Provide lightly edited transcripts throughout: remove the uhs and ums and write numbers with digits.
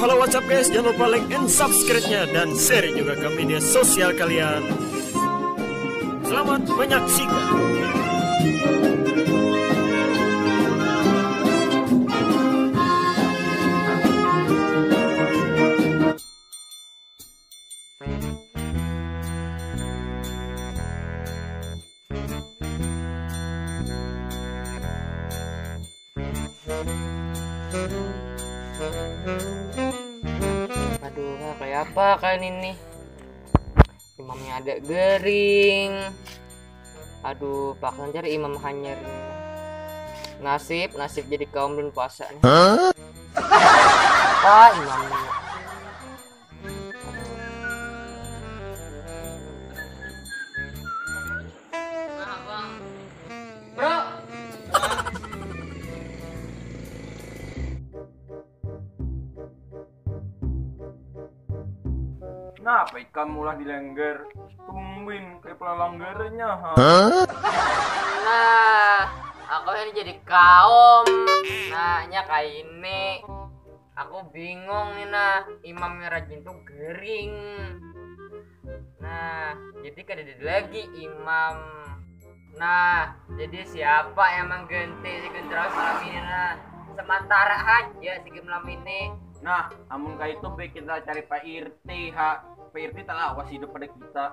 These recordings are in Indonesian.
follow WhatsApp guys, jangan lupa like and subscribe-nya dan share juga ke media sosial kalian. Selamat menyaksikan. Aduh, kayak apa kalian ini? Imamnya ada gering. Aduh, pakaian cari imam hanyar. Nasib jadi kaum belum puasa nih. Apa imamnya? Bro, kenapa ikan mulah dilengger? Tumben kayak pelanggarnya, ha? nah, aku ini jadi kaum. Nanya kayak ini. Aku bingung nih nah, imamnya rajin tuh gering. Nah, jadi kan ada lagi imam. Nah, jadi siapa yang mengganti si Gendros malam ini nah? Sementara aja si malam ini. Nah, namun kayak itu baik kita cari Pak RT, ha? Pak RT tak lawas hidup pada kita.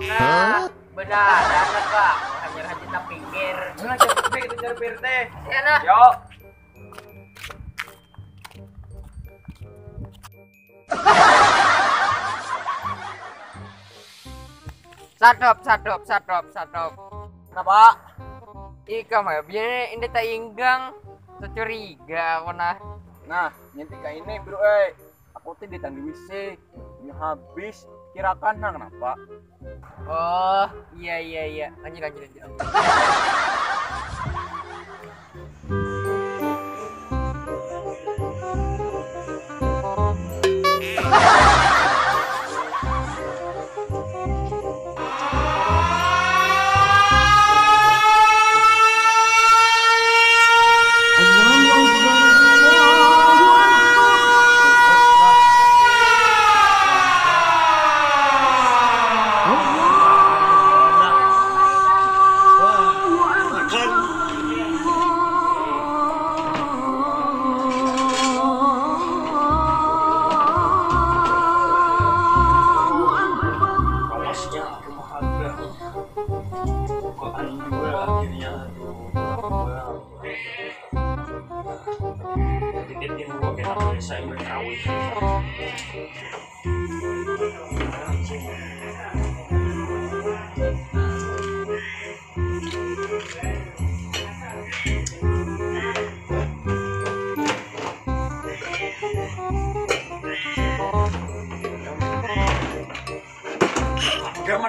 Nah, benar, ada kak. Hanya kita pikir. Nah, cepet kita cari Pak RT. Ya nah. Yuk. Sadop. Kenapa? Ika mah biar ini tak inggang. Securiga aku nah. Nah, nanti kayak ini bro, aku tuh ditang di WC. Ini habis. Kirakan nah kenapa? Oh, iya. Lanjut.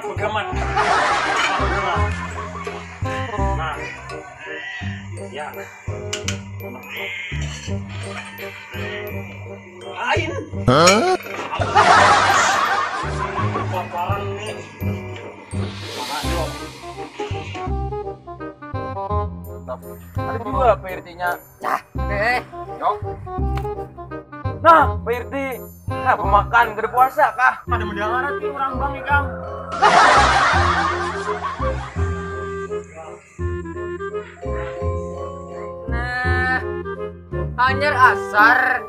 Pegaman. Nah, ya. Lain. Hah? Paparan nih. Ada juga Pak RT-nya. Cah, Yuk. Nah, Pak RT. Nah, pemakan gak ada puasa kah? Ada mendengar nih orang bang ikam. nah, hanyar asar.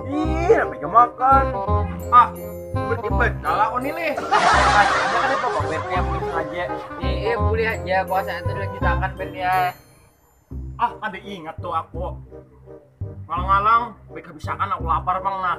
Iya, sampai makan. Ah, berarti bekal aku nih leh. Aja kan itu Pak RT yang mungkin aja. Iya, boleh aja puasa itu lagi kita akan ya. Ah, ada ingat tuh aku. Ngalang-ngalang, baik kebiasaan aku lapar bang nah.